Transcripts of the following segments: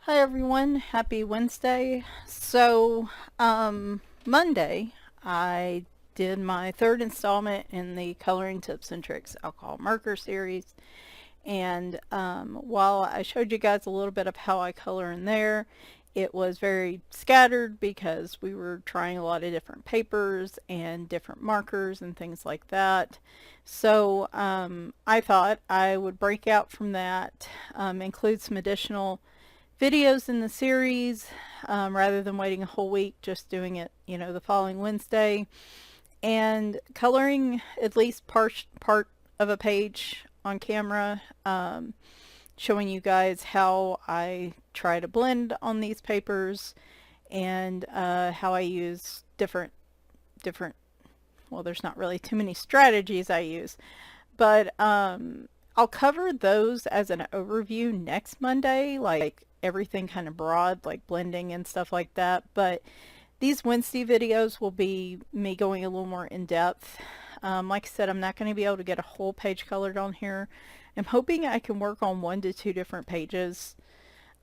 Hi everyone, happy Wednesday. So, Monday I did my third installment in the Coloring Tips and Tricks Alcohol Marker series. And while I showed you guys a little bit of how I color in there, it was very scattered because we were trying a lot of different papers and different markers and things like that. So I thought I would break out from that, include some additional videos in the series, rather than waiting a whole week, just doing it, the following Wednesday, and coloring at least part of a page on camera, showing you guys how I try to blend on these papers, and how I use different, well, there's not really too many strategies I use, but I'll cover those as an overview next Monday, like everything kind of broad, like blending and stuff like that. But these Wednesday videos will be me going a little more in depth. Like I said, I'm not going to be able to get a whole page colored on here. I'm hoping I can work on 1 to 2 different pages.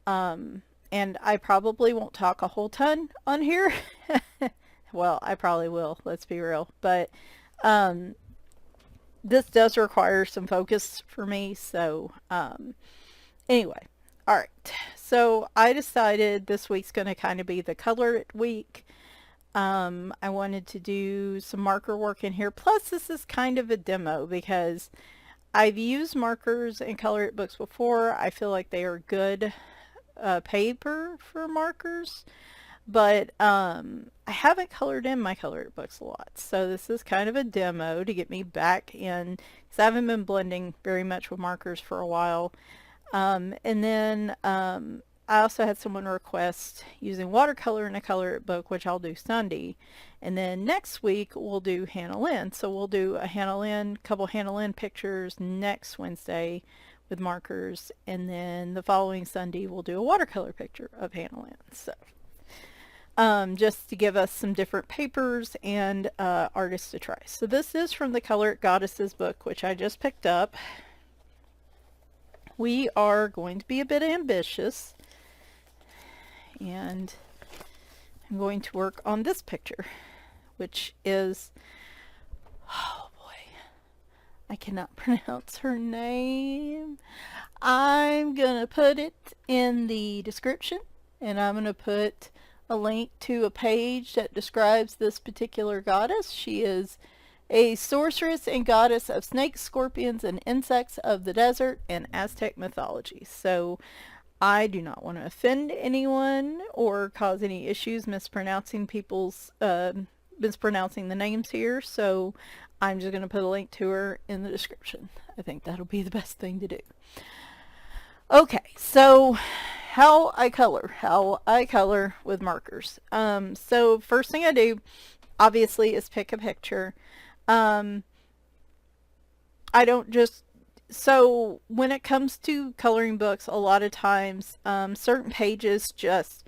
And I probably won't talk a whole ton on here. Well, I probably will, let's be real. But this does require some focus for me. So anyway. Alright, so I decided this week's going to kind of be the Colorit week. I wanted to do some marker work in here. Plus, this is kind of a demo because I've used markers in Colorit books before. I feel like they are good paper for markers. But I haven't colored in my Colorit books a lot. So this is kind of a demo to get me back in, because I haven't been blending very much with markers for a while. And then I also had someone request using watercolor in a Colorit book, which I'll do Sunday. And then next week we'll do Hannah Lynn. So we'll do a couple Hannah Lynn pictures next Wednesday with markers. And then the following Sunday we'll do a watercolor picture of Hannah Lynn. So just to give us some different papers and artists to try. So this is from the Colorit Goddesses book, which I just picked up. We are going to be a bit ambitious, and I'm going to work on this picture, which is, oh boy, I cannot pronounce her name. I'm going to put it in the description, and I'm going to put a link to a page that describes this particular goddess. She is a sorceress and goddess of snakes, scorpions, and insects of the desert and Aztec mythology. So I do not want to offend anyone or cause any issues mispronouncing the names here. So I'm just going to put a link to her in the description. I think that'll be the best thing to do. Okay, so how I color with markers. So first thing I do, obviously, is pick a picture. I don't just, so when it comes to coloring books, a lot of times certain pages just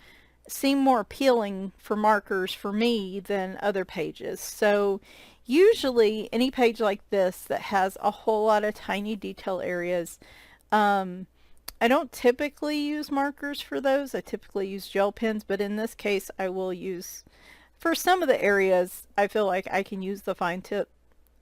seem more appealing for markers for me than other pages. So usually any page like this that has a whole lot of tiny detail areas, I don't typically use markers for those. I typically use gel pens, but in this case I will use, for some of the areas, I feel like I can use the fine tip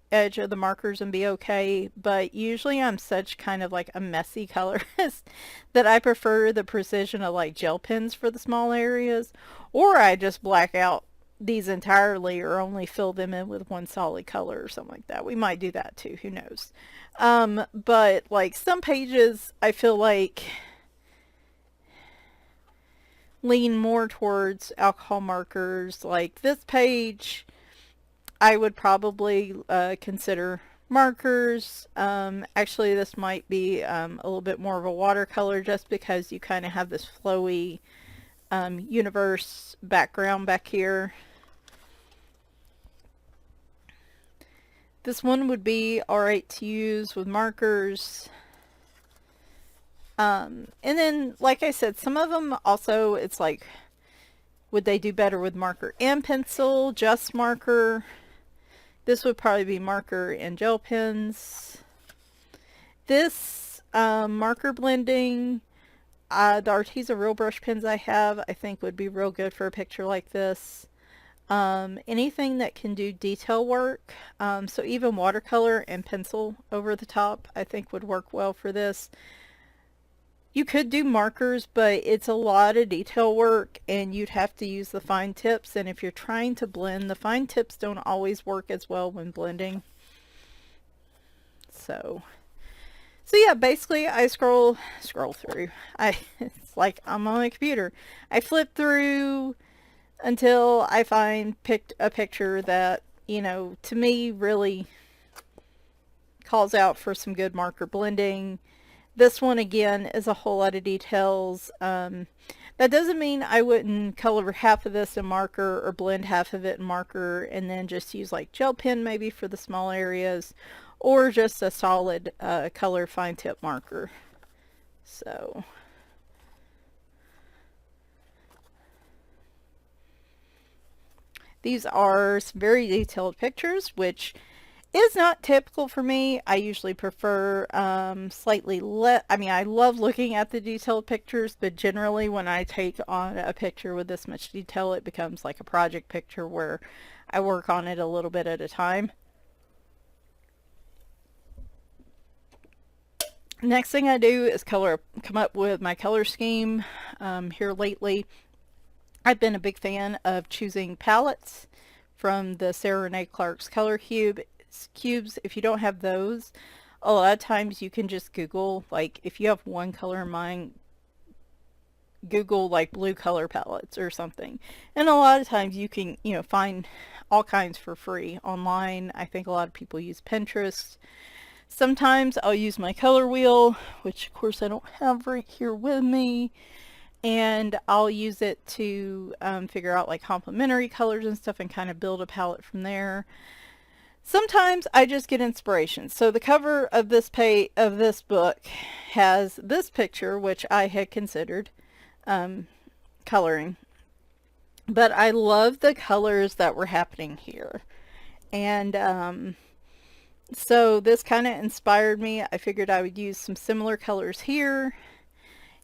edge of the markers and be okay, but usually I'm such kind of like a messy colorist that I prefer the precision of like gel pens for the small areas, or I just black out these entirely or only fill them in with one solid color or something like that. We might do that too, who knows. But like some pages I feel like lean more towards alcohol markers. Like this page I would probably consider markers. Actually this might be a little bit more of a watercolor just because you kind of have this flowy universe background back here. This one would be alright to use with markers. And then, like I said, some of them also, it's like Would they do better with marker and pencil, just marker? This would probably be marker and gel pens. This marker blending, the Arteza Real Brush pens I have, I think would be real good for a picture like this. Anything that can do detail work, so even watercolor and pencil over the top, I think would work well for this. You could do markers, but it's a lot of detail work and you'd have to use the fine tips, and if you're trying to blend, the fine tips don't always work as well when blending. So yeah, basically I scroll through. It's like I'm on a computer. I flip through until I find a picture that, you know, to me really calls out for some good marker blending. This one again is a whole lot of details. That doesn't mean I wouldn't color half of this in marker or blend half of it in marker and then just use like gel pen maybe for the small areas, or just a solid color fine tip marker. So these are some very detailed pictures, which is not typical for me. I usually prefer slightly less. I mean, I love looking at the detailed pictures, but generally when I take on a picture with this much detail, it becomes like a project picture where I work on it a little bit at a time. Next thing I do is come up with my color scheme. Here lately, I've been a big fan of choosing palettes from the Sarah Renee Clark's Color Cubes. If you don't have those, a lot of times you can just Google, like if you have one color in mind, Google like blue color palettes or something. And a lot of times you can, you know, find all kinds for free online. I think a lot of people use Pinterest. Sometimes I'll use my color wheel, which of course I don't have right here with me, and I'll use it to figure out like complementary colors and stuff and kind of build a palette from there. Sometimes I just get inspiration. So the cover of this book has this picture, which I had considered coloring, but I love the colors that were happening here, and so this kind of inspired me. I figured I would use some similar colors here,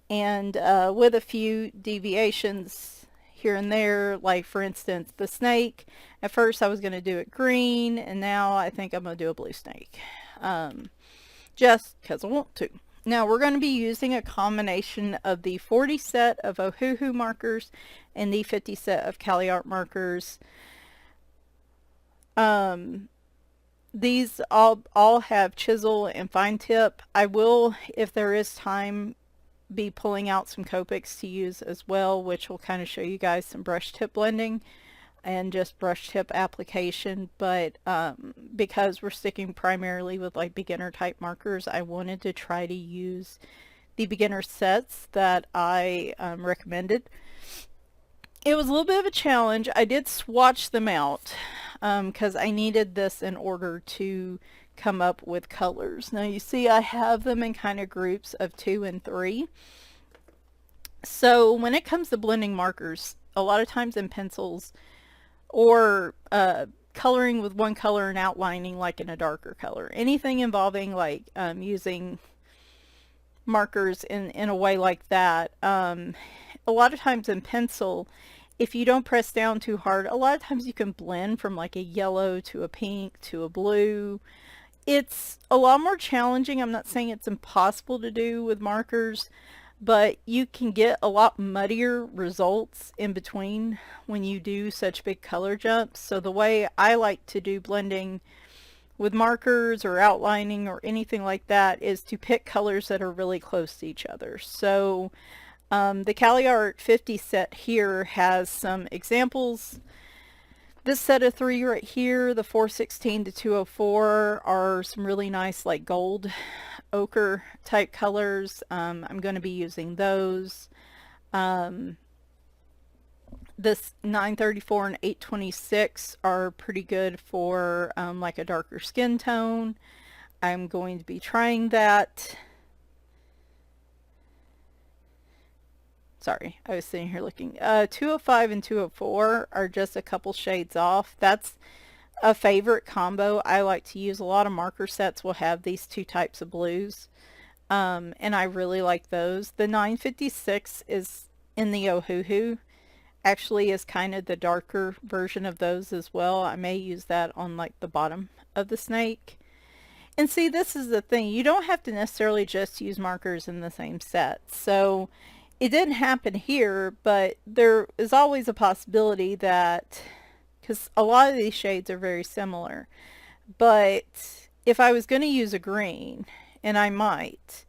and with a few deviations here and there. Like for instance, the snake. At first I was going to do it green, and now I think I'm going to do a blue snake. Just because I want to. Now we're going to be using a combination of the 40 set of Ohuhu markers and the 50 set of Caliart markers. These all have chisel and fine tip. I will, if there is time, be pulling out some Copics to use as well, which will kind of show you guys some brush tip blending and just brush tip application. But because we're sticking primarily with like beginner type markers, I wanted to try to use the beginner sets that I recommended. It was a little bit of a challenge. I did swatch them out because I needed this in order to come up with colors. Now you see I have them in kind of groups of 2 and 3. So when it comes to blending markers, a lot of times in pencils or coloring with one color and outlining like in a darker color, anything involving like using markers in a way like that, a lot of times in pencil, if you don't press down too hard, a lot of times you can blend from like a yellow to a pink to a blue. It's a lot more challenging. I'm not saying it's impossible to do with markers, but you can get a lot muddier results in between when you do such big color jumps. So the way I like to do blending with markers or outlining or anything like that is to pick colors that are really close to each other. So the Caliart 50 set here has some examples. This set of 3 right here, the 416 to 204, are some really nice like gold ochre type colors. I'm going to be using those. This 934 and 826 are pretty good for like a darker skin tone. I'm going to be trying that. sorry, I was sitting here looking. 205 and 204 are just a couple shades off. That's a favorite combo I like to use. A lot of marker sets will have these two types of blues, and I really like those. The 956 is in the Ohuhu. Actually is kind of the darker version of those as well. I may use that on like the bottom of the snake. And see, this is the thing. You don't have to necessarily just use markers in the same set. So it didn't happen here, but there is always a possibility that, because a lot of these shades are very similar, but if I was going to use a green, and I might,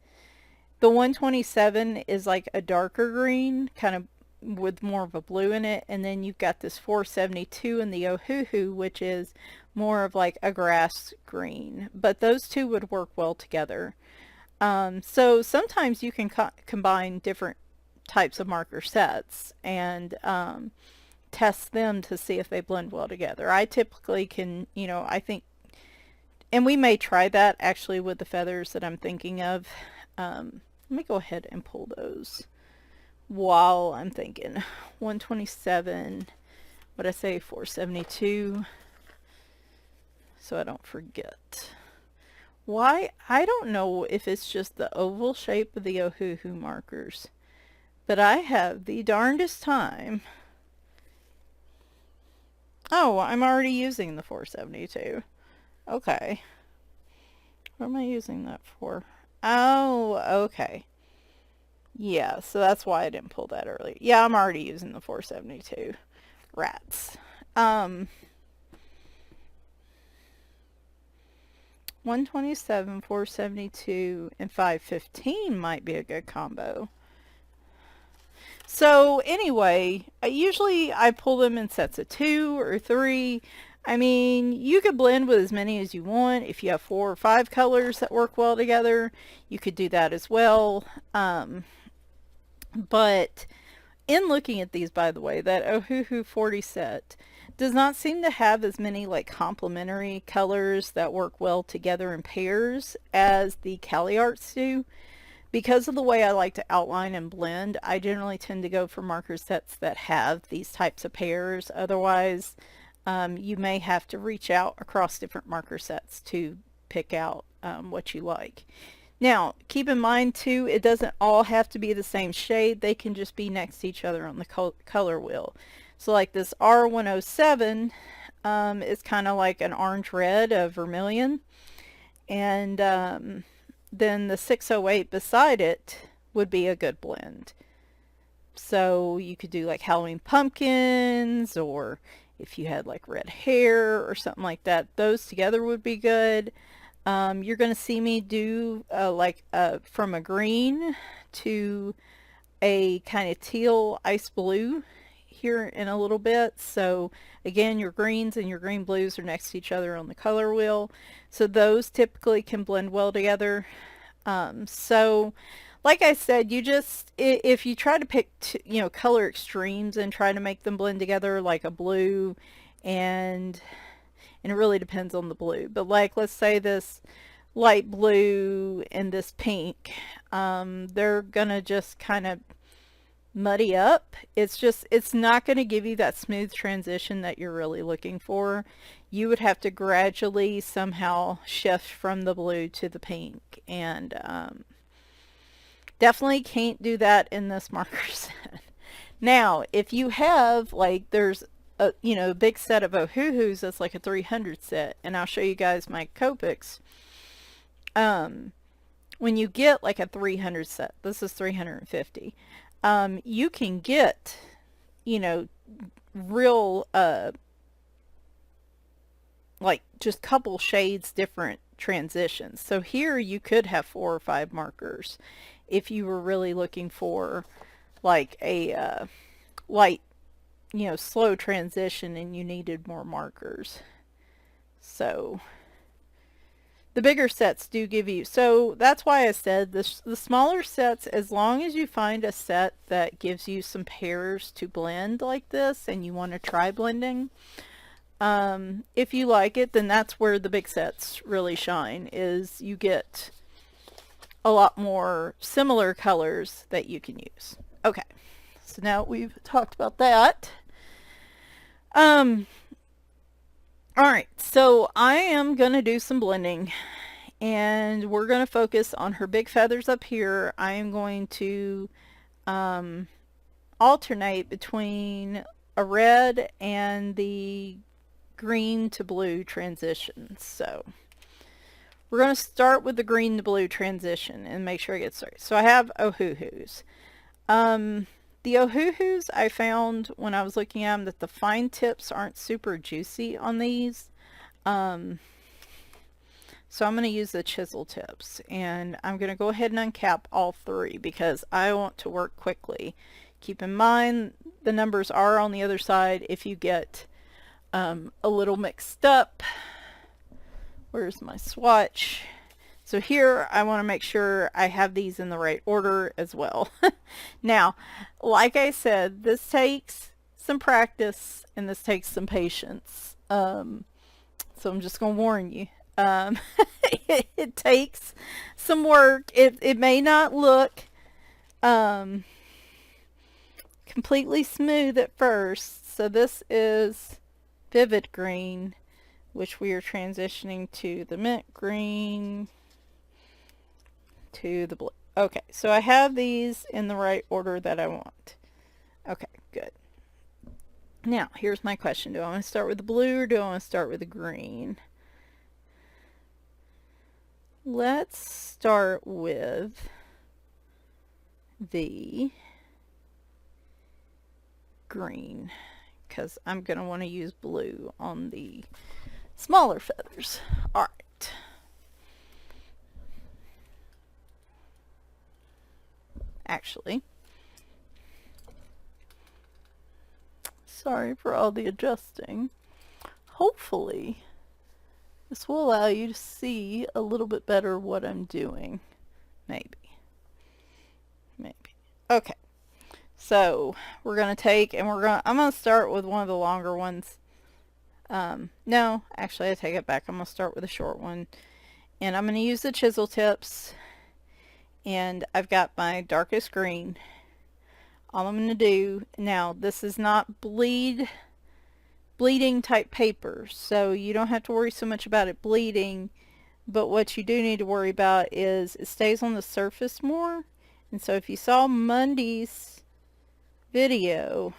the 127 is like a darker green, kind of with more of a blue in it, and then you've got this 472 in the Ohuhu, which is more of like a grass green, but those two would work well together. So sometimes you can combine different types of marker sets and test them to see if they blend well together. I typically can, I think, and we may try that actually with the feathers that I'm thinking of. Let me go ahead and pull those while I'm thinking. 127, what I say, 472, so I don't forget. Why? I don't know if it's just the oval shape of the Ohuhu markers, but I have the darndest time. Oh, I'm already using the 472. Okay. What am I using that for? Oh, okay. Yeah, so that's why I didn't pull that earlier. Yeah, I'm already using the 472. Rats. 127, 472, and 515 might be a good combo. So anyway, usually I pull them in sets of 2 or 3. I mean, you could blend with as many as you want. If you have 4 or 5 colors that work well together, you could do that as well. But in looking at these, by the way, that Ohuhu 40 set does not seem to have as many like complementary colors that work well together in pairs as the Caliarts do. Because of the way I like to outline and blend, I generally tend to go for marker sets that have these types of pairs. Otherwise, you may have to reach out across different marker sets to pick out what you like. Now, keep in mind too, it doesn't all have to be the same shade. They can just be next to each other on the color wheel. So like this R107 is kind of like an orange-red of vermilion. And then the 608 beside it would be a good blend. So you could do like Halloween pumpkins, or if you had like red hair or something like that, those together would be good. You're going to see me do from a green to a kind of teal ice blue here in a little bit. So again, your greens and your green blues are next to each other on the color wheel. So those typically can blend well together. So like I said, you just, if you try to pick, color extremes and try to make them blend together, like a blue and it really depends on the blue, but like let's say this light blue and this pink, they're gonna just kind of muddy up. It's not going to give you that smooth transition that you're really looking for. You would have to gradually somehow shift from the blue to the pink, and definitely can't do that in this marker set. Now, if you have, like, there's a big set of Ohuhus that's like a 300 set, and I'll show you guys my Copics. When you get like a 300 set, this is 350, you can get, real, like just couple shades different transitions. So here you could have 4 or 5 markers if you were really looking for like a light, slow transition and you needed more markers. So the bigger sets do give you, so that's why I said the smaller sets, as long as you find a set that gives you some pairs to blend like this and you want to try blending, if you like it, then that's where the big sets really shine, is you get a lot more similar colors that you can use. Okay, So now we've talked about that. All right, so I am going to do some blending, and we're going to focus on her big feathers up here. I am going to alternate between a red and the green to blue transition. So we're going to start with the green to blue transition and make sure I get started. So I have Ohuhus. The Ohuhus, I found when I was looking at them that the fine tips aren't super juicy on these. So I'm going to use the chisel tips, and I'm going to go ahead and uncap all three because I want to work quickly. Keep in mind the numbers are on the other side if you get a little mixed up. Where's my swatch? So here I want to make sure I have these in the right order as well. Now, like I said, this takes some practice and this takes some patience. So I'm just going to warn you. It takes some work. It may not look completely smooth at first. So this is vivid green, which we are transitioning to the mint green, to the blue. Okay, so I have these in the right order that I want. Okay, good. Now, here's my question. Do I want to start with the blue or do I want to start with the green? Let's start with the green because I'm going to want to use blue on the smaller feathers. All right. Actually, sorry for all the adjusting. Hopefully this will allow you to see a little bit better what I'm doing. Maybe. Okay, so we're going to take and I'm going to start with one of the longer ones. No, actually I take it back. I'm going to start with a short one, and I'm going to use the chisel tips. And I've got my darkest green. All I'm going to do now, this is not bleeding type paper, so you don't have to worry so much about it bleeding, but what you do need to worry about is it stays on the surface more. And so if you saw Monday's video,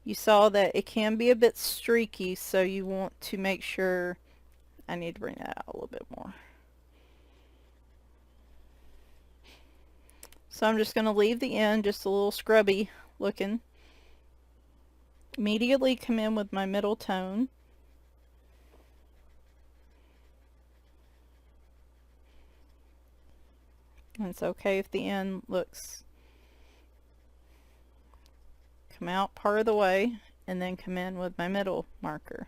you saw that it can be a bit streaky, so you want to make sure. I need to bring that out a little bit more. So I'm just going to leave the end just a little scrubby looking. Immediately come in with my middle tone. And it's okay if the end looks, come out part of the way and then come in with my middle marker.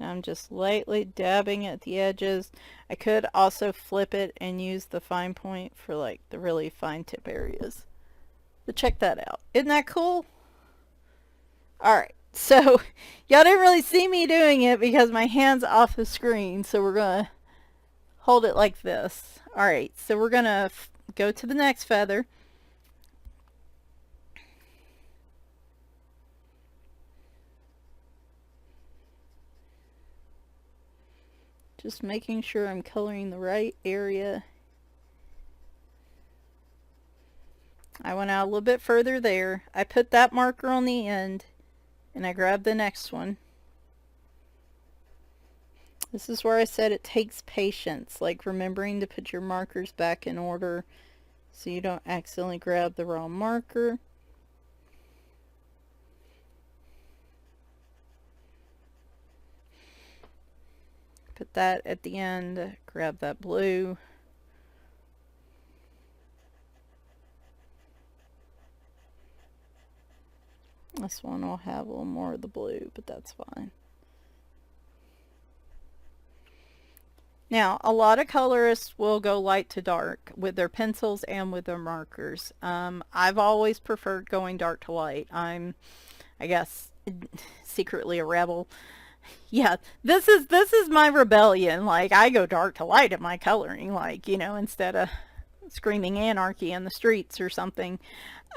Now I'm just lightly dabbing at the edges. I could also flip it and use the fine point for like the really fine tip areas. But check that out. Isn't that cool? Alright, so y'all didn't really see me doing it because my hand's off the screen, so we're going to hold it like this. Alright, so we're going to go to the next feather. Just making sure I'm coloring the right area. I went out a little bit further there. I put that marker on the end and I grabbed the next one. This is where I said it takes patience, like remembering to put your markers back in order so you don't accidentally grab the wrong marker. Put that at the end, grab that blue. This one will have a little more of the blue, but that's fine. Now, a lot of colorists will go light to dark with their pencils and with their markers. I've always preferred going dark to light. I'm, I guess, secretly a rebel. Yeah, this is my rebellion. Like, I go dark to light at my coloring, like, you know, instead of screaming anarchy in the streets or something.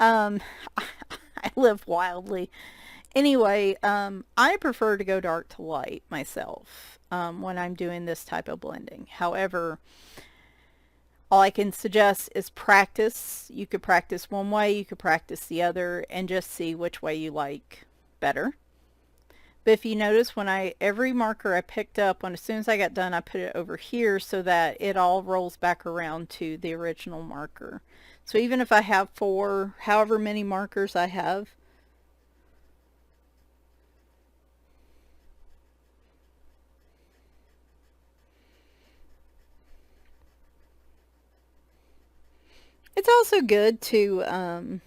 Um, I live wildly. Anyway, I prefer to go dark to light myself when I'm doing this type of blending. However, all I can suggest is practice. You could practice one way, you could practice the other, and just see which way you like better. But if you notice, when every marker I picked up, as soon as I got done, I put it over here so that it all rolls back around to the original marker. So even if I have however many markers I have, it's also good to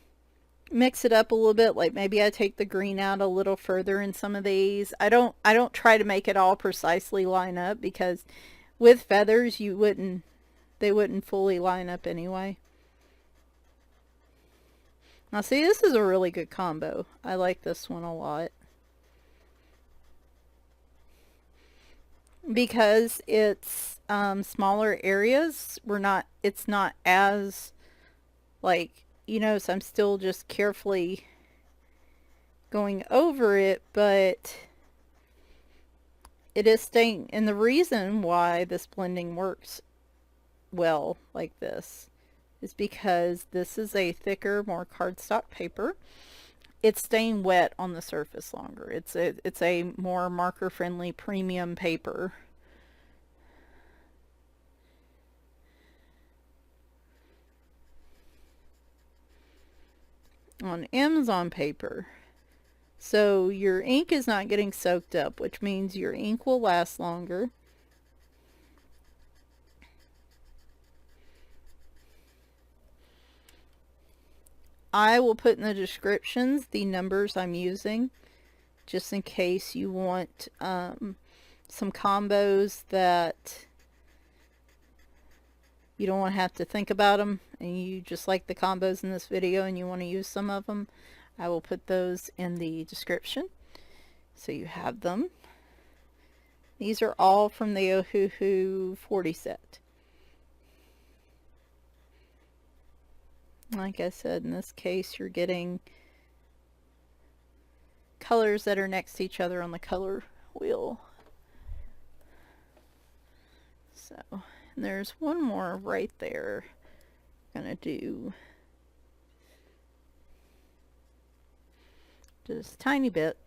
mix it up a little bit. Like, maybe I take the green out a little further in some of these. I don't try to make it all precisely line up, because with feathers they wouldn't fully line up anyway. Now see, this is a really good combo. I like this one a lot. Because it's smaller areas, it's not as, like, you know, so I'm still just carefully going over it, but it is staying. And the reason why this blending works well like this is because this is a thicker, more cardstock paper. It's staying wet on the surface longer. It's a more marker friendly premium paper. On Amazon paper. So your ink is not getting soaked up, which means your ink will last longer. I will put in the descriptions the numbers I'm using, just in case you want some combos that you don't want to have to think about them, and you just like the combos in this video and you want to use some of them. I will put those in the description so you have them. These are all from the Ohuhu 40 set. Like I said, in this case you're getting colors that are next to each other on the color wheel. So, and there's one more right there. I'm gonna do just a tiny bit.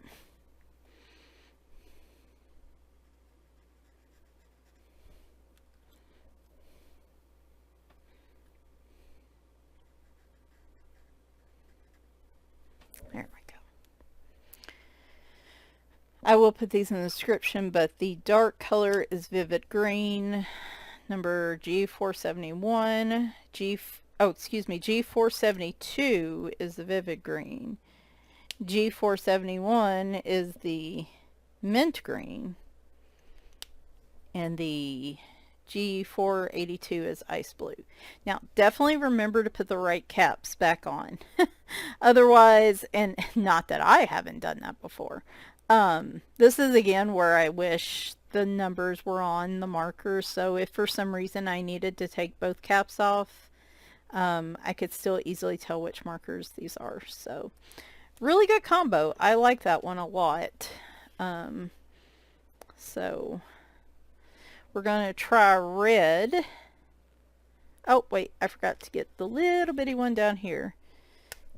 There we go. I will put these in the description, but the dark color is Vivid Green, number G471. G472 is the Vivid Green. G471 is the Mint Green. And the G482 is Ice Blue. Now, definitely remember to put the right caps back on. Otherwise, and not that I haven't done that before. This is again where I wish the numbers were on the markers, so if for some reason I needed to take both caps off, I could still easily tell which markers these are. So, really good combo. I like that one a lot. So, we're going to try red. Oh, wait, I forgot to get the little bitty one down here.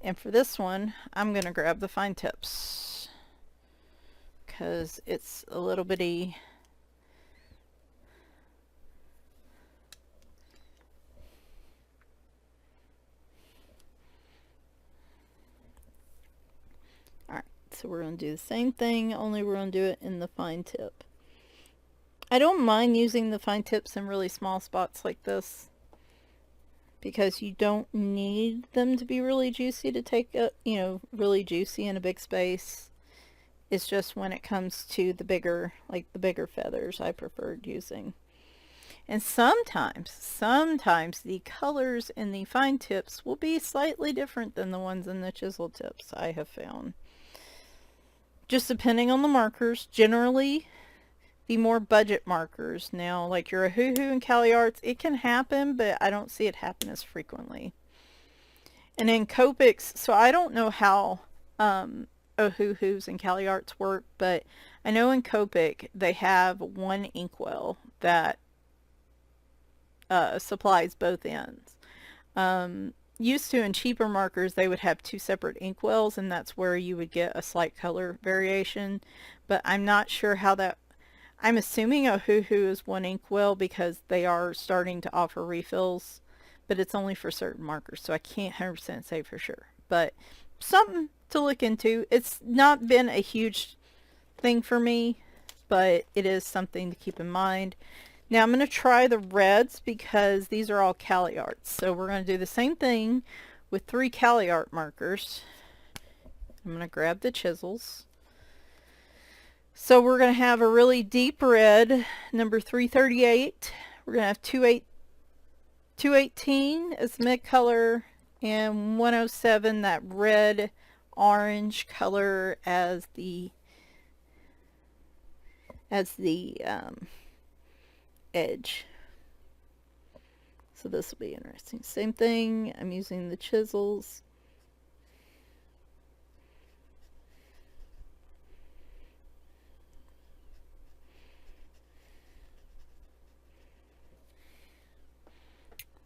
And for this one, I'm going to grab the fine tips, because it's a little bitty. Alright, so we're going to do the same thing, only we're going to do it in the fine tip. I don't mind using the fine tips in really small spots like this, because you don't need them to be really juicy to take a, you know, really juicy in a big space. It's just when it comes to the bigger, like the bigger feathers, I preferred using. And sometimes the colors in the fine tips will be slightly different than the ones in the chisel tips, I have found. just depending on the markers. Generally, the more budget markers. Now, like your Ohuhu and Caliarts, it can happen, but I don't see it happen as frequently. And in Copics, so I don't know how Ohuhus and Caliarts work, but I know in Copic they have one inkwell that supplies both ends. Used to, in cheaper markers, they would have two separate inkwells, and that's where you would get a slight color variation. But I'm not sure how that... I'm assuming Ohuhu is one inkwell because they are starting to offer refills, but it's only for certain markers, so I can't 100% say for sure. But something to look into. It's not been a huge thing for me, but it is something to keep in mind. Now I'm going to try the reds because these are all Caliarts. So we're going to do the same thing with 3 Caliart markers. I'm going to grab the chisels. So we're going to have a really deep red, number 338. We're going to have 218 as the mid color, and 107, that red orange color, as the edge. So this will be interesting. Same thing, I'm using the chisels.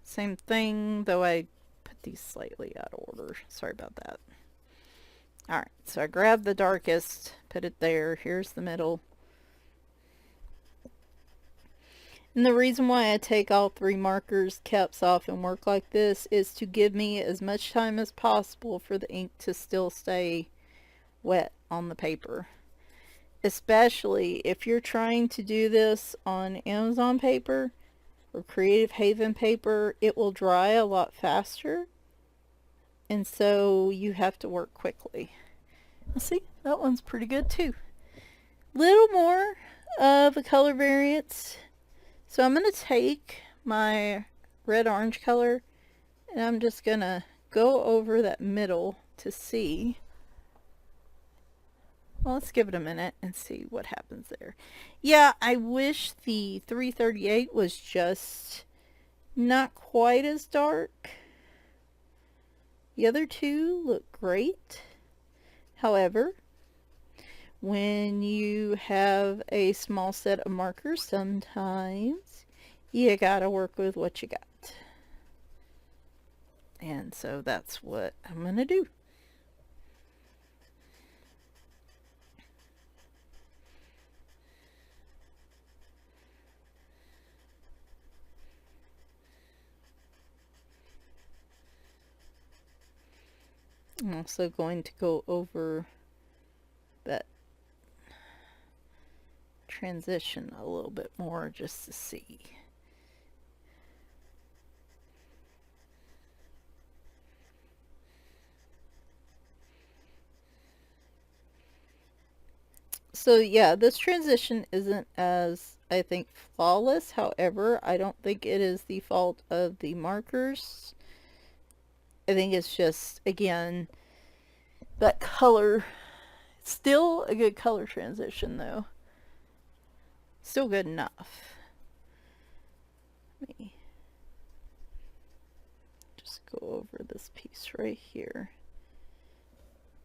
Same thing, though I put these slightly out of order. Sorry about that. Alright, so I grabbed the darkest, put it there. Here's the middle. And the reason why I take all 3 markers, caps off, and work like this is to give me as much time as possible for the ink to still stay wet on the paper. Especially if you're trying to do this on Amazon paper or Creative Haven paper, it will dry a lot faster. And so you have to work quickly. See, that one's pretty good too. Little more of a color variance. So I'm going to take my red-orange color and I'm just going to go over that middle to see. Well, let's give it a minute and see what happens there. Yeah, I wish the 338 was just not quite as dark. The other two look great. However, when you have a small set of markers, sometimes you gotta work with what you got. And so that's what I'm gonna do. I'm also going to go over that transition a little bit more just to see. So yeah, this transition isn't as, I think, flawless. However, I don't think it is the fault of the markers. I think it's just, again, that color. Still a good color transition though. Still good enough. Let me just go over this piece right here.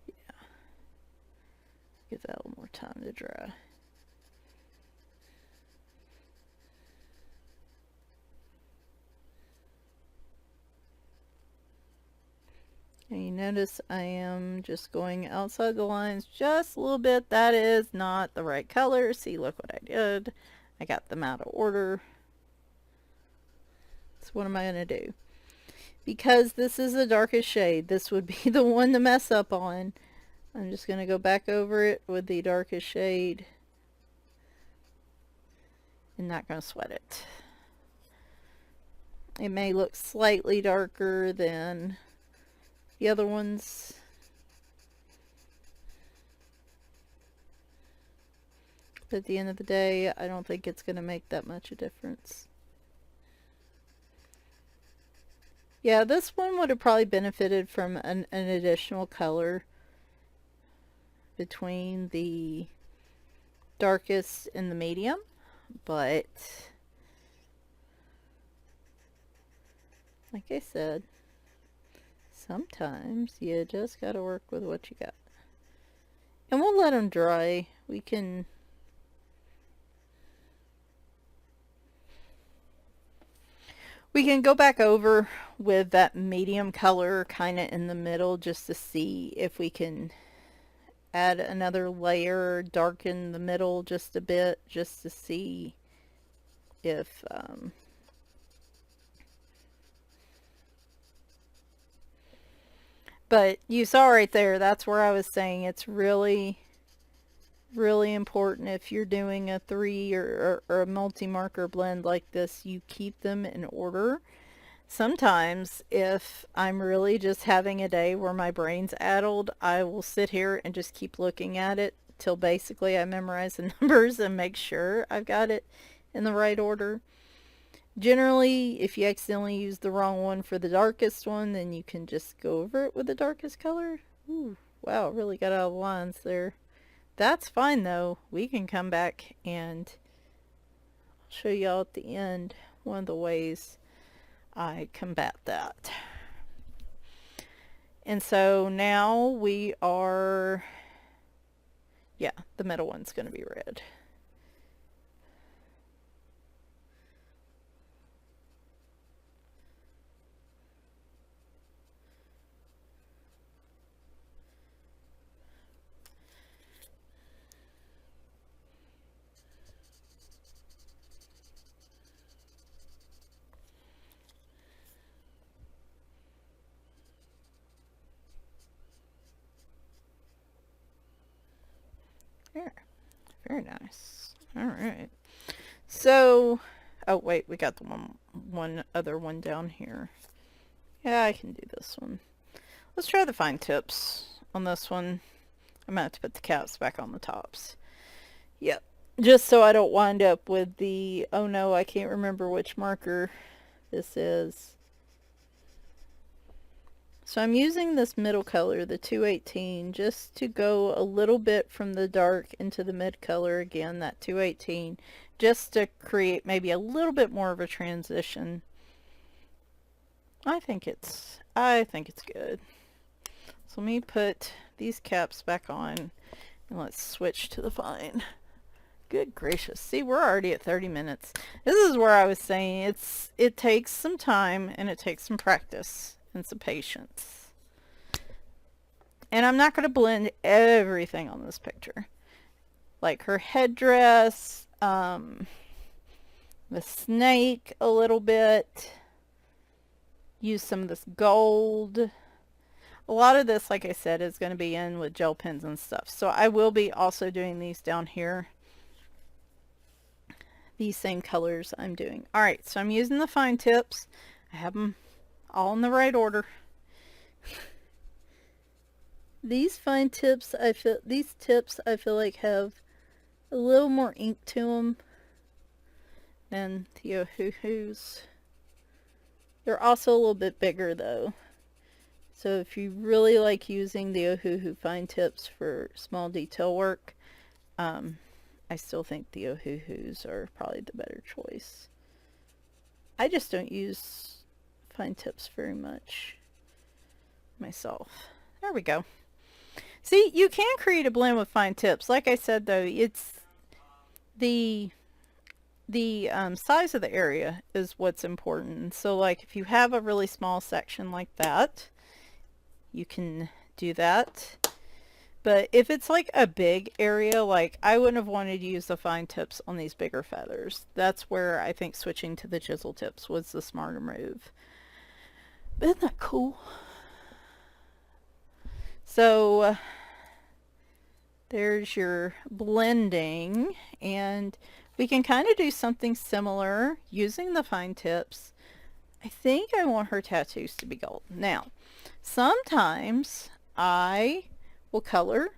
Yeah. Give that a little more time to dry. And you notice I am just going outside the lines just a little bit. That is not the right color. See, look what I did. I got them out of order. So what am I going to do? Because this is the darkest shade, this would be the one to mess up on. I'm just going to go back over it with the darkest shade. And not going to sweat it. It may look slightly darker than the other ones. But at the end of the day, I don't think it's going to make that much a difference. Yeah, this one would have probably benefited from an additional color between the darkest and the medium, but like I said, sometimes you just gotta work with what you got. And we'll let them dry. We can go back over with that medium color kind of in the middle just to see if we can add another layer, darken the middle just a bit, just to see if but you saw right there, that's where I was saying it's really important if you're doing a 3 or a multi-marker blend like this, you keep them in order. Sometimes if I'm really just having a day where my brain's addled, I will sit here and just keep looking at it till basically I memorize the numbers and make sure I've got it in the right order. Generally, if you accidentally use the wrong one for the darkest one, then you can just go over it with the darkest color. Ooh, wow, really got out of lines there. That's fine though. We can come back and show y'all at the end one of the ways I combat that. And so now we are, yeah, the middle one's going to be red. There. Very nice. All right. So, oh wait, we got the one other one down here. Yeah, I can do this one. Let's try the fine tips on this one. I'm gonna have to put the caps back on the tops. Yep. Just so I don't wind up with the, oh no, I can't remember which marker this is. So I'm using this middle color, the 218, just to go a little bit from the dark into the mid color again, that 218, just to create maybe a little bit more of a transition. I think it's good. So let me put these caps back on and let's switch to the fine. Good gracious. See, we're already at 30 minutes. This is where I was saying it takes some time and it takes some practice and some patience. And I'm not going to blend everything on this picture. Like her headdress, the snake a little bit. Use some of this gold. A lot of this, like I said, is going to be in with gel pens and stuff. So I will be also doing these down here. These same colors I'm doing. Alright, so I'm using the fine tips. I have them all in the right order. These fine tips, these tips I feel like have a little more ink to them than the Ohuhus. They're also a little bit bigger though. So if you really like using the Ohuhu fine tips for small detail work, I still think the Ohuhus are probably the better choice. I just don't use fine tips very much myself. There we go. See, you can create a blend with fine tips. Like I said though, it's the size of the area is what's important. So like if you have a really small section like that, you can do that. But if it's like a big area, like I wouldn't have wanted to use the fine tips on these bigger feathers. That's where I think switching to the chisel tips was the smarter move. But isn't that cool? So there's your blending, and we can kind of do something similar using the fine tips. I think I want her tattoos to be gold. Now, sometimes I will color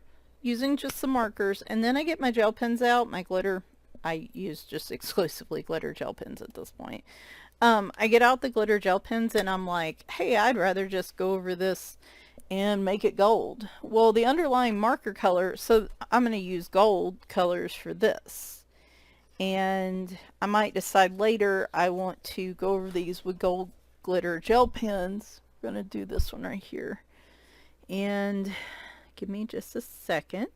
using just some markers, and then I get my gel pens out, my glitter. I use just exclusively glitter gel pens at this point. I get out the glitter gel pens and I'm like, hey, I'd rather just go over this and make it gold. Well, the underlying marker color, so I'm going to use gold colors for this. And I might decide later I want to go over these with gold glitter gel pens. I'm going to do this one right here. And give me just a second.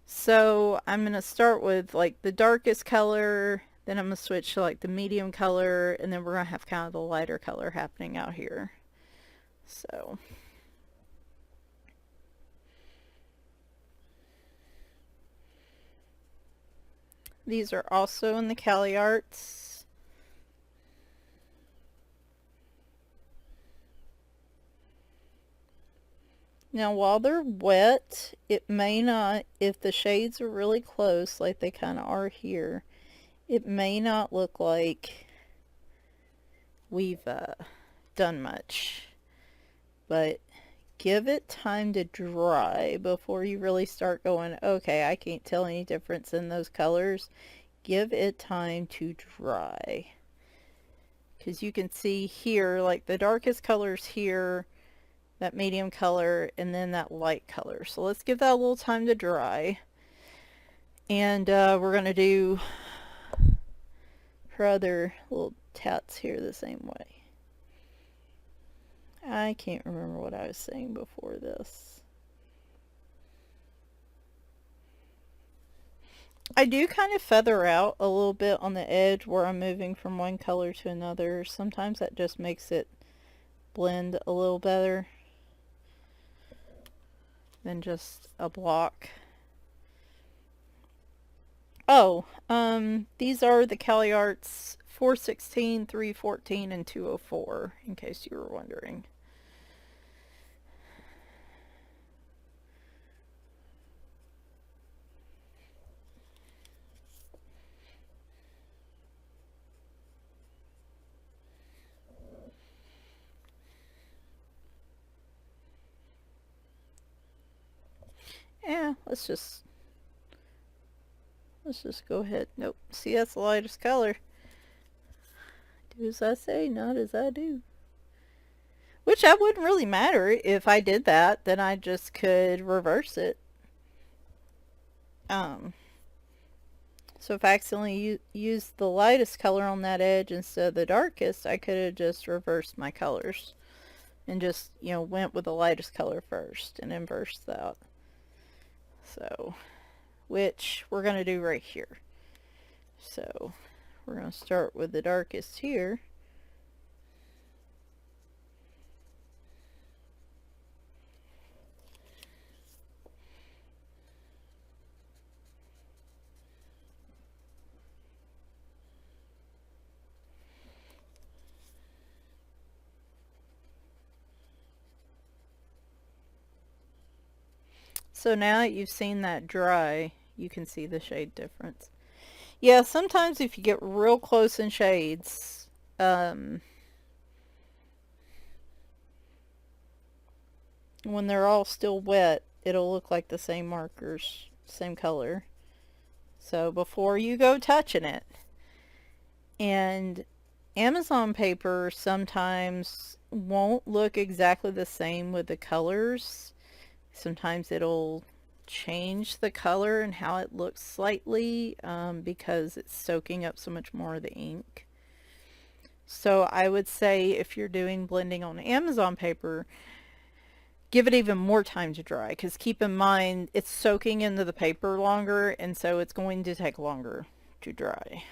So I'm going to start with like the darkest color, then I'm going to switch to like the medium color, and then we're going to have kind of the lighter color happening out here. So these are also in the Caliarts. Now while they're wet, it may not, if the shades are really close like they kind of are here, it may not look like we've done much. But give it time to dry before you really start going, okay, I can't tell any difference in those colors. Give it time to dry. Because you can see here, like the darkest colors here, that medium color, and then that light color. So let's give that a little time to dry. And we're going to do her other little tats here the same way. I can't remember what I was saying before this. I do kind of feather out a little bit on the edge where I'm moving from one color to another. Sometimes that just makes it blend a little better than just a block. Oh, these are the Caliarts 416, 314, and 204, in case you were wondering. Yeah, let's just go ahead. Nope. See, that's the lightest color. Do as I say, not as I do. Which that wouldn't really matter if I did that. Then I just could reverse it. So if I accidentally used the lightest color on that edge instead of the darkest, I could have just reversed my colors. And just, you know, went with the lightest color first and inversed that. So, which we're going to do right here. So, we're going to start with the darkest here. So now that you've seen that dry, you can see the shade difference. Yeah, sometimes if you get real close in shades, when they're all still wet, it'll look like the same markers, same color. So before you go touching it, and Amazon paper sometimes won't look exactly the same with the colors. Sometimes it'll change the color and how it looks slightly because it's soaking up so much more of the ink. So I would say if you're doing blending on Amazon paper, give it even more time to dry, because keep in mind it's soaking into the paper longer, and so it's going to take longer to dry.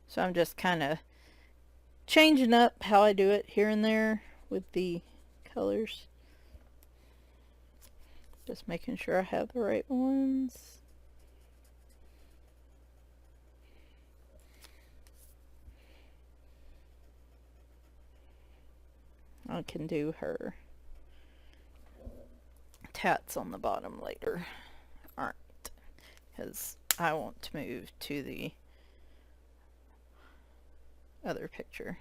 So I'm just kind of changing up how I do it here and there with the colors. Just making sure I have the right ones. I can do her tats on the bottom later. Alright, because I want to move to the other picture.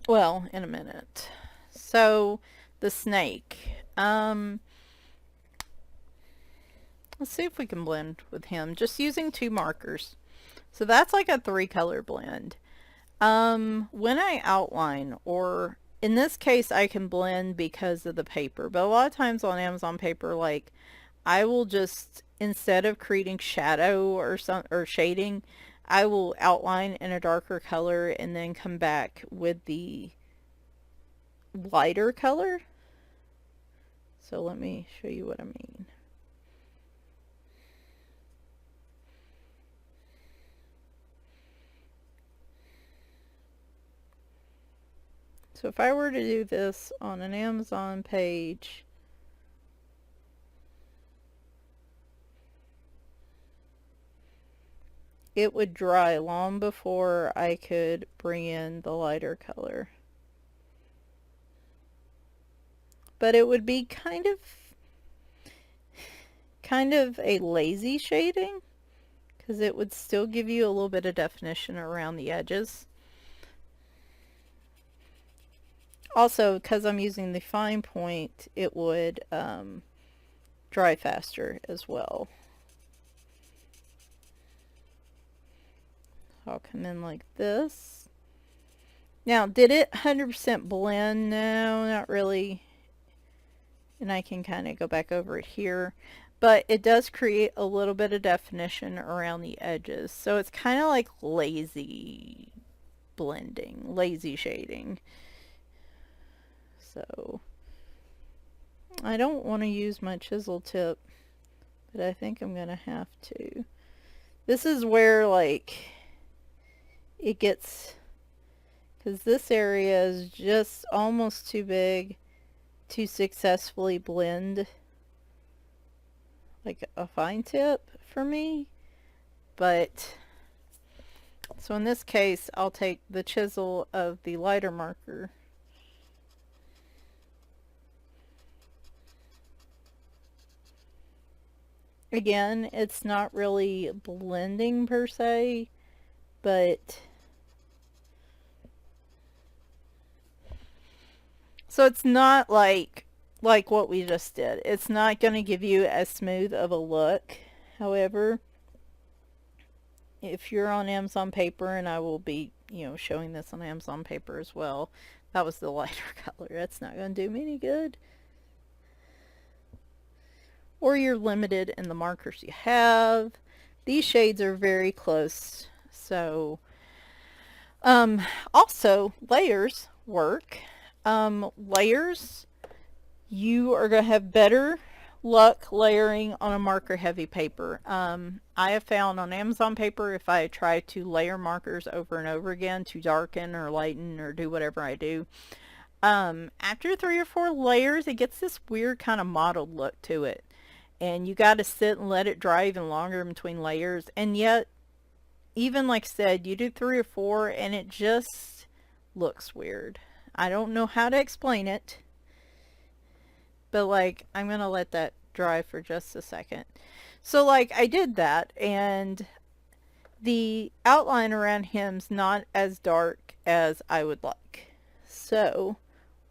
Well, in a minute. So, the snake. Let's see if we can blend with him just using 2 markers. So that's like a 3 color blend. When I outline, or in this case I can blend because of the paper, but a lot of times on Amazon paper, like, I will just, instead of creating shadow or shading, I will outline in a darker color and then come back with the lighter color. So let me show you what I mean. So if I were to do this on an Amazon page, it would dry long before I could bring in the lighter color. But it would be kind of a lazy shading, because it would still give you a little bit of definition around the edges. Also, because I'm using the fine point, it would dry faster as well. I'll come in like this. Now, did it 100% blend? No, not really. And I can kind of go back over it here. But it does create a little bit of definition around the edges. So it's kind of like lazy blending, lazy shading. So I don't want to use my chisel tip, but I think I'm gonna have to. This is where, like, it gets, because this area is just almost too big to successfully blend like a fine tip for me. But so in this case, I'll take the chisel of the lighter marker again. It's not really blending per se, but so it's not like what we just did. It's not going to give you as smooth of a look. However, if you're on Amazon paper, and I will be, showing this on Amazon paper as well. That was the lighter color. That's not going to do me any good. Or you're limited in the markers you have. These shades are very close. So, also, layers work. Layers, you are going to have better luck layering on a marker heavy paper. I have found on Amazon paper, if I try to layer markers over and over again to darken or lighten or do whatever I do, after 3 or 4 layers, it gets this weird kind of mottled look to it. And you got to sit and let it dry even longer in between layers. And yet, even like I said, you do 3 or 4 and it just looks weird. I don't know how to explain it. But like, I'm going to let that dry for just a second. So like, I did that, and the outline around him's not as dark as I would like. So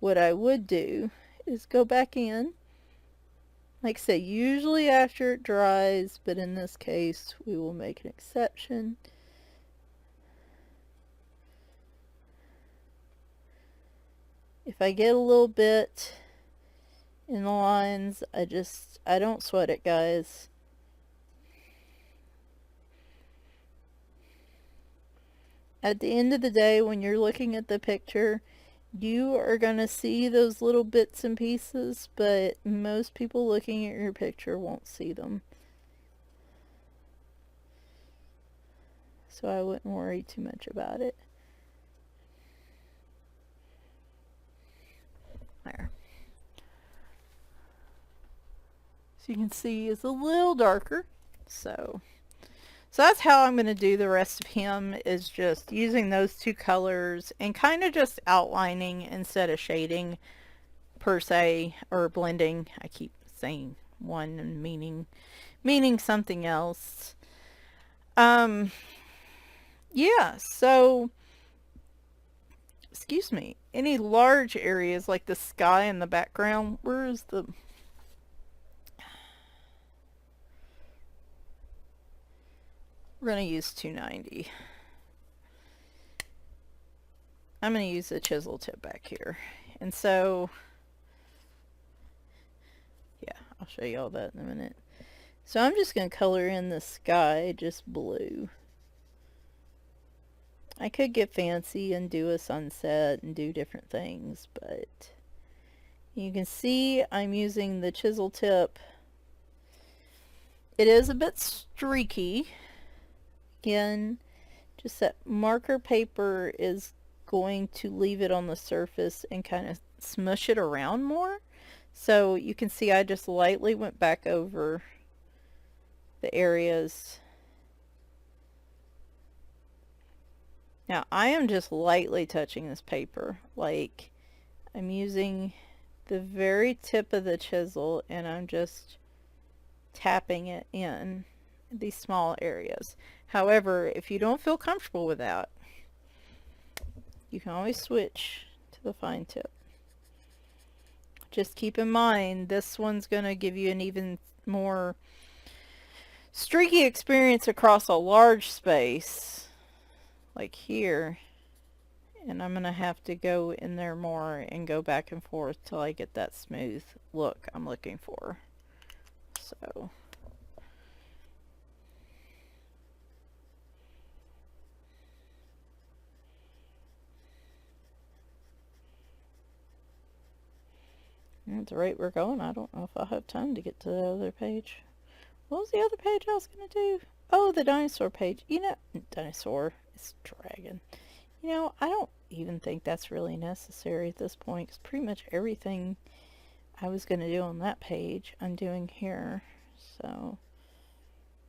what I would do is go back in. Like I say, usually after it dries, but in this case, we will make an exception. If I get a little bit in the lines, I don't sweat it, guys. At the end of the day, when you're looking at the picture, you are going to see those little bits and pieces, but most people looking at your picture won't see them. So I wouldn't worry too much about it. There. So you can see it's a little darker. So that's how I'm going to do the rest of him, is just using those 2 colors and kind of just outlining instead of shading per se, or blending. I keep saying one and meaning something else. Yeah, so excuse me, any large areas like the sky in the background, where is the We're going to use 290. I'm going to use the chisel tip back here. And so, yeah, I'll show you all that in a minute. So I'm just going to color in the sky just blue. I could get fancy and do a sunset and do different things, but you can see I'm using the chisel tip. It is a bit streaky. Again, just that marker paper is going to leave it on the surface and kind of smush it around more. So you can see I just lightly went back over the areas. Now I am just lightly touching this paper, like I'm using the very tip of the chisel and I'm just tapping it in these small areas. However, if you don't feel comfortable with that, you can always switch to the fine tip. Just keep in mind, this one's going to give you an even more streaky experience across a large space, like here. And I'm going to have to go in there more and go back and forth till I get that smooth look I'm looking for. So at the rate we're going, I don't know if I'll have time to get to the other page. What was the other page I was going to do? Oh, the dinosaur page. You know, dinosaur. It's dragon. You know, I don't even think that's really necessary at this point, because pretty much everything I was going to do on that page I'm doing here. So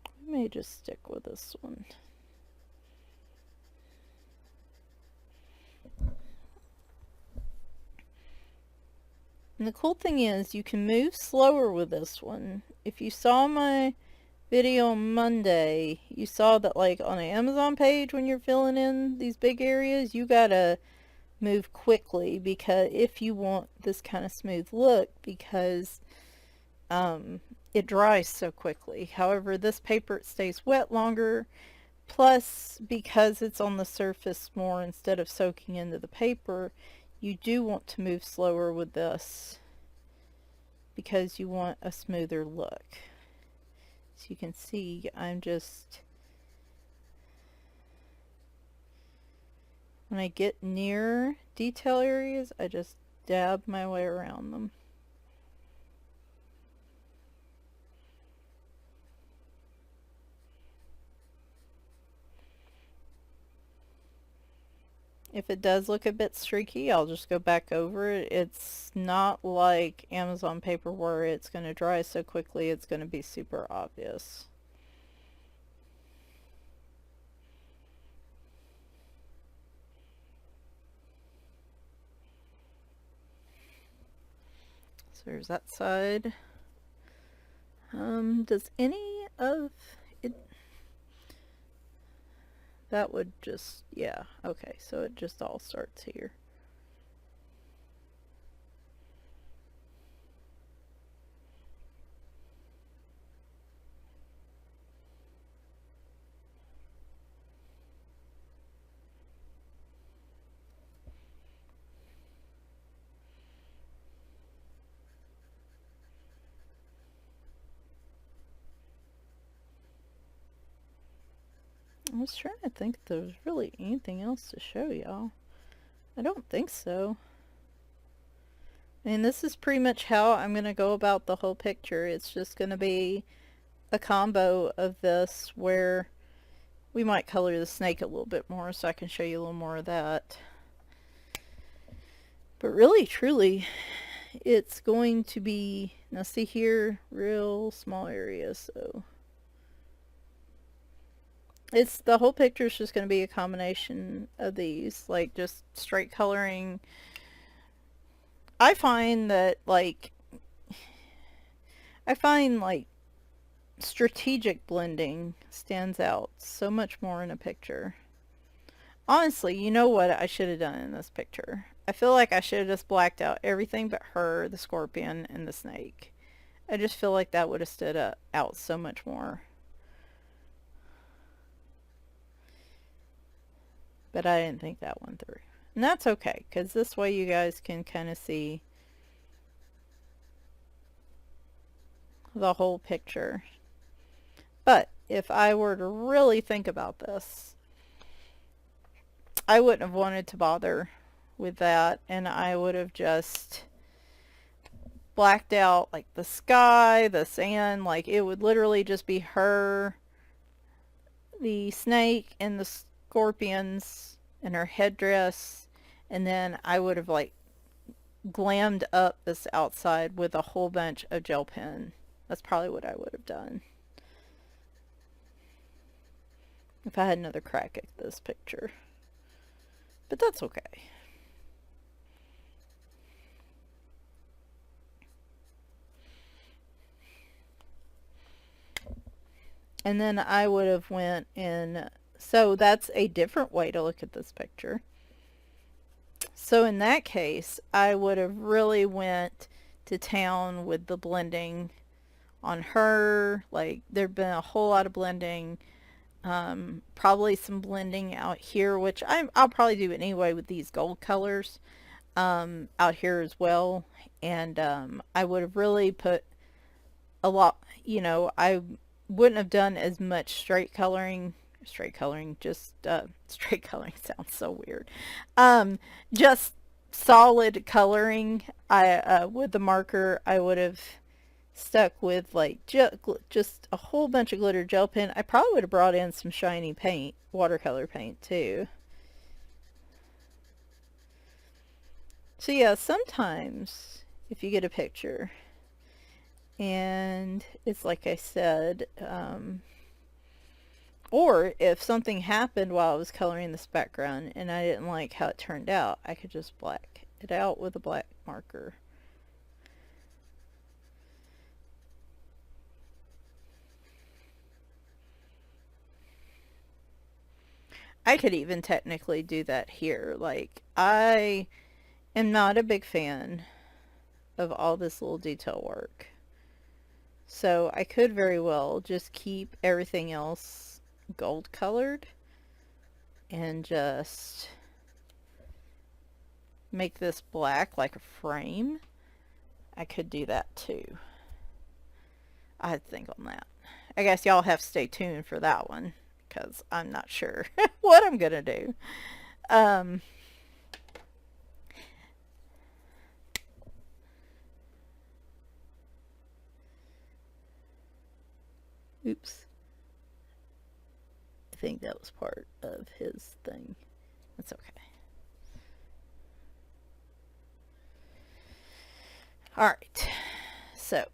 I may just stick with this one. And the cool thing is you can move slower with this one. If you saw my video on Monday, you saw that like on an Amazon page when you're filling in these big areas, you gotta move quickly because if you want this kind of smooth look, because it dries so quickly. However, this paper, it stays wet longer, plus because it's on the surface more instead of soaking into the paper, you do want to move slower with this because you want a smoother look. So you can see I'm just, when I get near detail areas, I just dab my way around them. If it does look a bit streaky, I'll just go back over it. It's not like Amazon paper where it's going to dry so quickly it's going to be super obvious. So there's that side. Does any of it... That would just, yeah, okay, so it just all starts here. I was trying to think if there was really anything else to show y'all. I don't think so. I mean, this is pretty much how I'm going to go about the whole picture. It's just going to be a combo of this where we might color the snake a little bit more so I can show you a little more of that. But really, truly, it's going to be, now see here, real small area, so it's, the whole picture is just going to be a combination of these, like just straight coloring. I find that like strategic blending stands out so much more in a picture. Honestly, you know what I should have done in this picture? I feel like I should have just blacked out everything but her, the scorpion, and the snake. I just feel like that would have stood out so much more. but I didn't think that one through. And that's okay, because this way you guys can kind of see the whole picture. But if I were to really think about this, I wouldn't have wanted to bother with that, and I would have just blacked out like the sky, the sand, like it would literally just be her, the snake, and the scorpions, and her headdress, and then I would have like glammed up this outside with a whole bunch of gel pen. That's probably what I would have done if I had another crack at this picture. But that's okay. And then I would have went in, so that's a different way to look at this picture. So in that case, I would have really went to town with the blending on her. Like, there'd been a whole lot of blending. Probably some blending out here, which I'll probably do anyway with these gold colors out here as well. And I would have really put a lot, you know, I wouldn't have done as much straight coloring, just straight coloring sounds so weird. Just solid coloring. I with the marker, I would have stuck with like just a whole bunch of glitter gel pen. I probably would have brought in some shiny paint, watercolor paint too. So yeah, sometimes if you get a picture and it's like I said, or if something happened while I was coloring this background and I didn't like how it turned out, I could just black it out with a black marker. I could even technically do that here. Like, I am not a big fan of all this little detail work. So I could very well just keep everything else gold colored and just make this black like a frame. I could do that too. I had to think on that. I guess y'all have to stay tuned for that one because I'm not sure what I'm gonna do. Oops. I think that was part of his thing. That's okay. Alright, so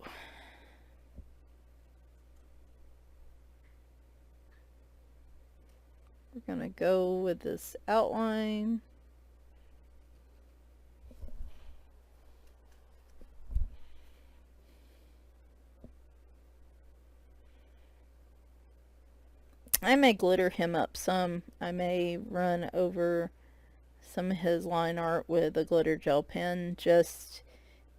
we're gonna go with this outline. I may glitter him up some. I may run over some of his line art with a glitter gel pen just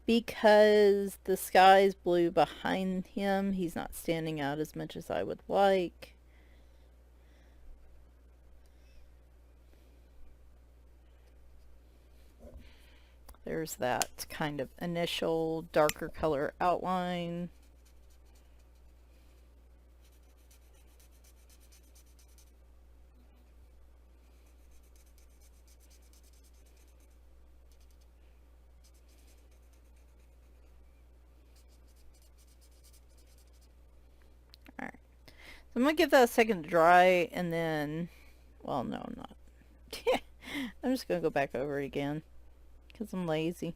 because the sky is blue behind him. He's not standing out as much as I would like. There's that kind of initial darker color outline. Alright, so I'm going to give that a second to dry and then, well, no, I'm not. I'm just going to go back over it again because I'm lazy.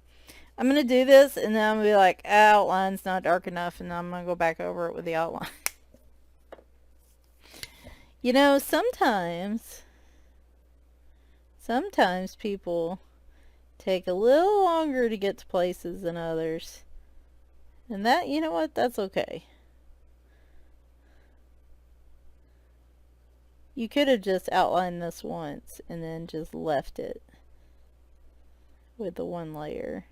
I'm going to do this and then I'm going to be like, outline's not dark enough, and then I'm going to go back over it with the outline. You know, sometimes people take a little longer to get to places than others. And that, you know what, that's okay. You could have just outlined this once and then just left it with the one layer.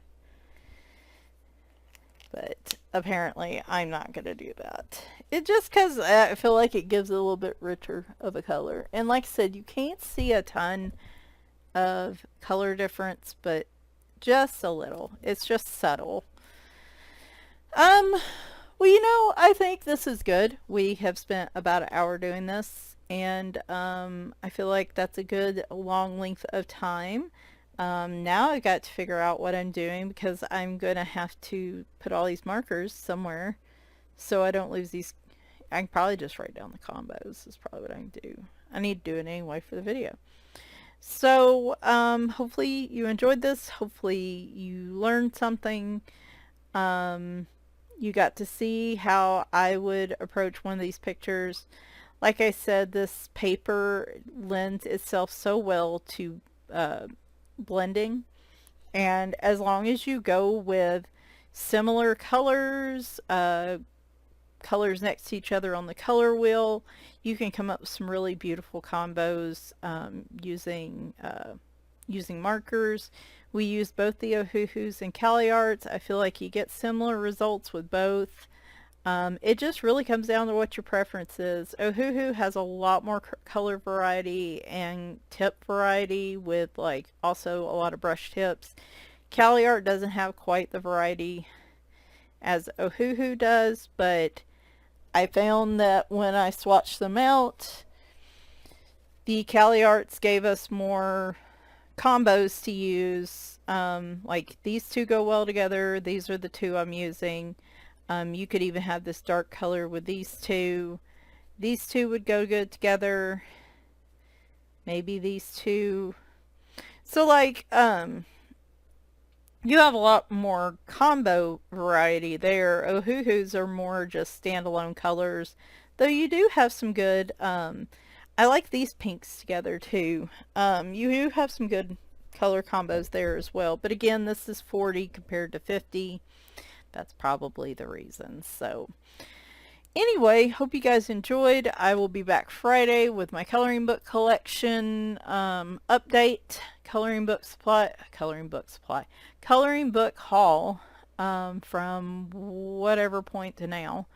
But apparently I'm not going to do that. It just because I feel like it gives it a little bit richer of a color. And like I said, you can't see a ton of color difference, but just a little. It's just subtle. Um, well, I think this is good. We have spent about an hour doing this, and I feel like that's a good long length of time. Now I got to figure out what I'm doing because I'm going to have to put all these markers somewhere so I don't lose these. I can probably just write down the combos is probably what I can do. I need to do it anyway for the video. So hopefully you enjoyed this. Hopefully you learned something. You got to see how I would approach one of these pictures. Like I said, this paper lends itself so well to blending, and as long as you go with similar colors, colors next to each other on the color wheel, you can come up with some really beautiful combos using markers. We use both the Ohuhus and Caliarts. I feel like you get similar results with both. It just really comes down to what your preference is. Ohuhu has a lot more color variety and tip variety with like also a lot of brush tips. Caliart doesn't have quite the variety as Ohuhu does, but I found that when I swatched them out, the Caliarts gave us more combos to use. Like these two go well together. These are the two I'm using. You could even have this dark color with these two. These two would go good together. Maybe these two. So like, you have a lot more combo variety there. Ohuhus are more just standalone colors, though you do have some good, I like these pinks together too. You do have some good color combos there as well, but again, this is 40 compared to 50. That's probably the reason. So anyway, hope you guys enjoyed. I will be back Friday with my coloring book collection update, coloring book haul from whatever point to now.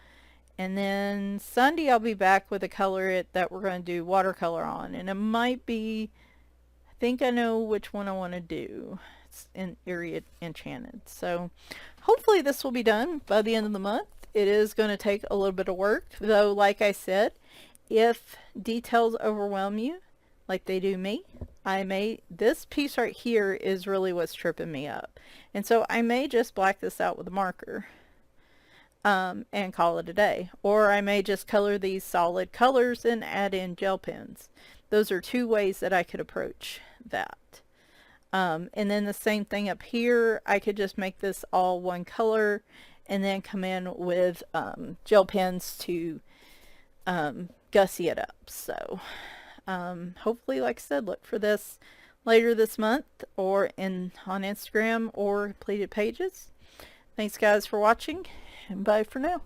And then Sunday I'll be back with a Colorit that we're going to do watercolor on, and it might be, I think I know which one I want to do. It's in Area Enchanted. So hopefully this will be done by the end of the month. It is going to take a little bit of work, though, like I said, if details overwhelm you like they do me, this piece right here is really what's tripping me up. And so I may just black this out with a marker and call it a day. Or I may just color these solid colors and add in gel pens. Those are two ways that I could approach that. And then the same thing up here, I could just make this all one color and then come in with gel pens to gussy it up. So hopefully, like I said, look for this later this month or on Instagram or Completed Pages. Thanks guys for watching, and bye for now.